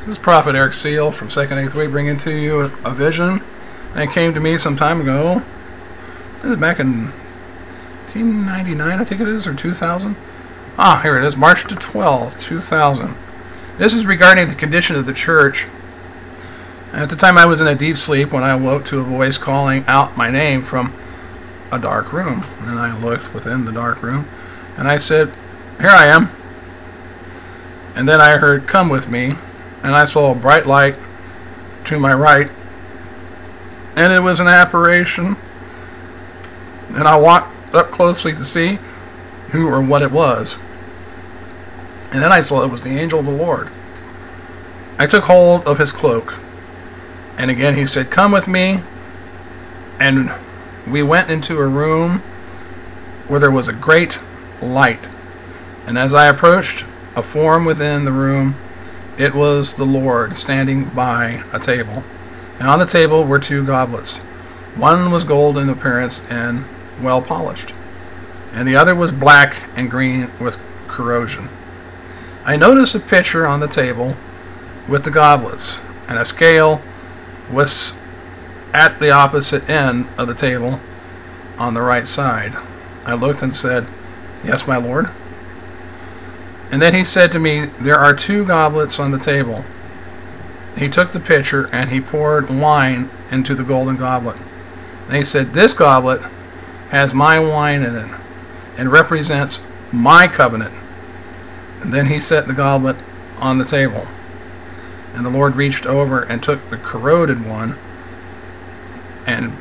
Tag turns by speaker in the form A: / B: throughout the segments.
A: This is Prophet Eric Seal from 2nd 8th Way bringing to you a vision. And it came to me some time ago. It was back in 1999, I think it is, or 2000. Ah, here it is, March the 12th, 2000. This is regarding the condition of the church. At the time I was in a deep sleep when I awoke to a voice calling out my name from a dark room. And I looked within the dark room and I said, "Here I am." And then I heard, "Come with me." And I saw a bright light to my right. And it was an apparition. And I walked up closely to see who or what it was. And then I saw it was the angel of the Lord. I took hold of his cloak. And again he said, "Come with me." And we went into a room where there was a great light. And as I approached a form within the room, it was the Lord standing by a table. And on the table were two goblets. One was gold in appearance and well polished, and the other was black and green with corrosion. I noticed a pitcher on the table with the goblets, and a scale was at the opposite end of the table on the right side. I looked and said, "Yes, my Lord." And then he said to me, "There are two goblets on the table." He took the pitcher and he poured wine into the golden goblet. And he said, "This goblet has my wine in it and represents my covenant." And then he set the goblet on the table. And the Lord reached over and took the corroded one, and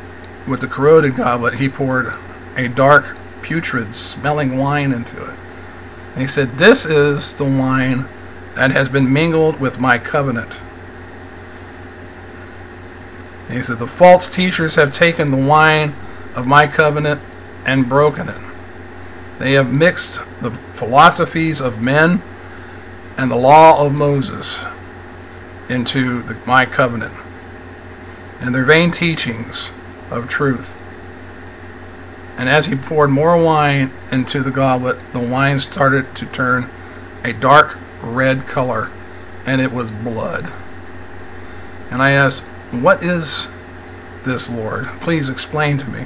A: with the corroded goblet he poured a dark, putrid smelling wine into it. And he said, "This is the wine that has been mingled with my covenant." And he said, "The false teachers have taken the wine of my covenant and broken it. They have mixed the philosophies of men and the law of Moses into my covenant, and their vain teachings of truth." And as he poured more wine into the goblet, the wine started to turn a dark red color, and it was blood. And I asked, "What is this, Lord? Please explain to me."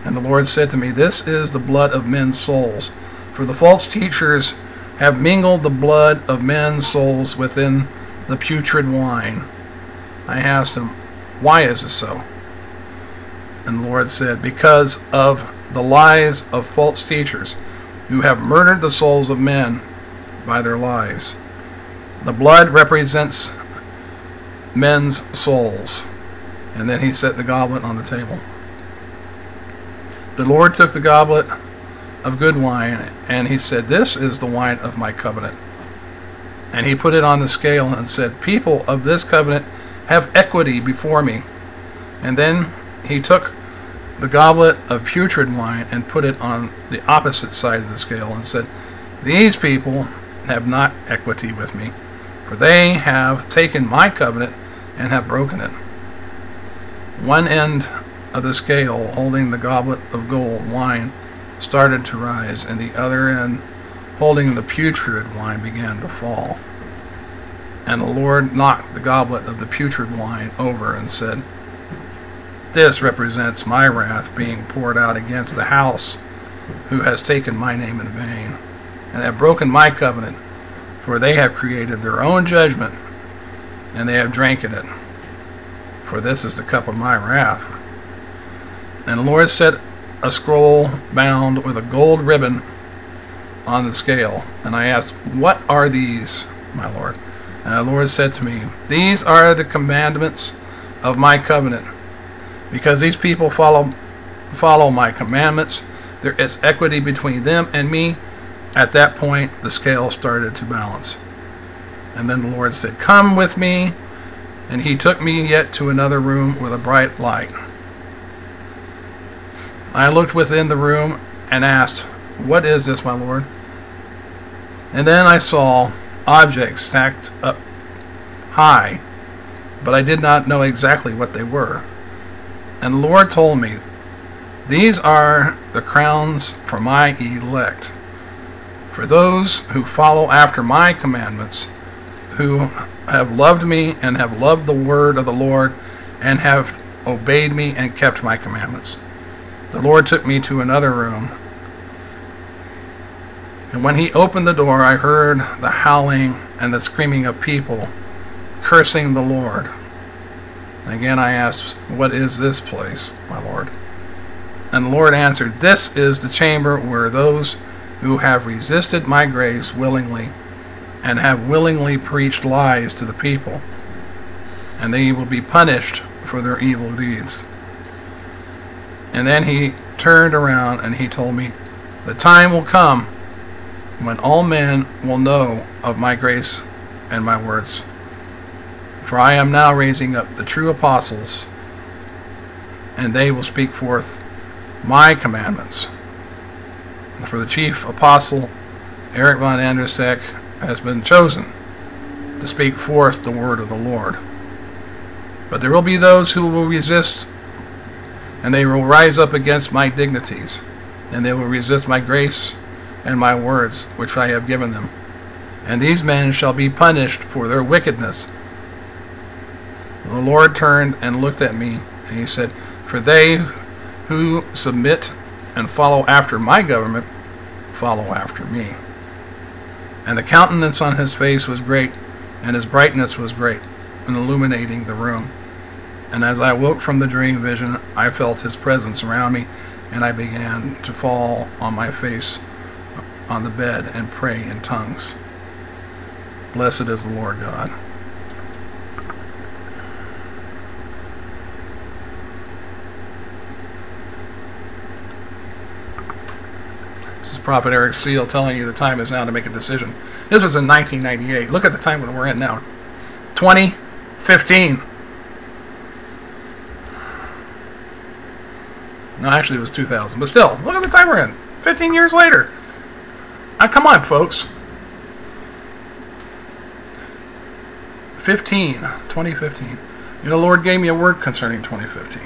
A: And the Lord said to me, "This is the blood of men's souls, for the false teachers have mingled the blood of men's souls within the putrid wine." I asked him, "Why is this so?" And the Lord said, "Because of the lies of false teachers who have murdered the souls of men by their lies. The blood represents men's souls." And then he set the goblet on the table. The Lord took the goblet of good wine, and he said, "This is the wine of my covenant." And he put it on the scale and said, "People of this covenant have equity before me." And then he took the goblet of putrid wine and put it on the opposite side of the scale and said, "These people have not equity with me, for they have taken my covenant and have broken it." One end of the scale, holding the goblet of gold wine, started to rise, and the other end, holding the putrid wine, began to fall. And the Lord knocked the goblet of the putrid wine over and said, "This represents my wrath being poured out against the house who has taken my name in vain, and have broken my covenant, for they have created their own judgment, and they have drank in it. For this is the cup of my wrath." And the Lord set a scroll bound with a gold ribbon on the scale. And I asked, "What are these, my Lord?" And the Lord said to me, "These are the commandments of my covenant. Because these people follow my commandments, there is equity between them and me." At that point, the scale started to balance. And then the Lord said, "Come with me." And he took me yet to another room with a bright light. I looked within the room and asked, "What is this, my Lord?" And then I saw objects stacked up high, but I did not know exactly what they were. And the Lord told me, "These are the crowns for my elect, for those who follow after my commandments, who have loved me and have loved the word of the Lord and have obeyed me and kept my commandments. The Lord took me to another room, and when he opened the door, I heard the howling and the screaming of people cursing the Lord. Again I asked, what is this place, my Lord? And the Lord answered, this is the chamber where those who have resisted my grace willingly and have willingly preached lies to the people, and they will be punished for their evil deeds. And then he turned around and he told me, the time will come when all men will know of my grace and my words. For I am now raising up the true apostles, and they will speak forth my commandments. For the chief apostle, Eric von Andrusek, has been chosen to speak forth the word of the Lord. But there will be those who will resist, and they will rise up against my dignities, and they will resist my grace and my words which I have given them. And these men shall be punished for their wickedness. The Lord turned and looked at me, and he said, for they who submit and follow after my government follow after me. And the countenance on his face was great, and his brightness was great, and illuminating the room. And as I woke from the dream vision, I felt his presence around me, and I began to fall on my face on the bed and pray in tongues. Blessed is the Lord God. This is Prophet Eric Seal telling you the time is now to make a decision. This was in 1998. Look at the time that we're in now. 2015. No, actually it was 2000. But still, look at the time we're in. 15 years later. Come on, folks. 2015. You know, the Lord gave me a word concerning 2015.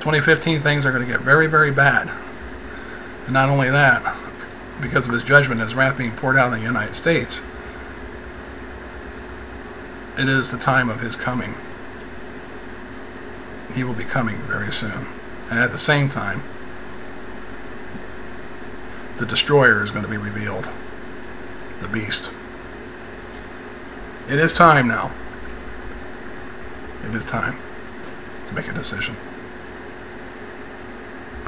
A: 2015 things are going to get very, very bad. And not only that, because of his judgment and his wrath being poured out in the United States, it is the time of his coming. He will be coming very soon. And at the same time, the destroyer is going to be revealed. The beast. It is time now. It is time to make a decision.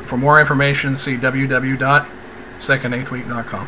A: For more information, see www.second8thweek.com.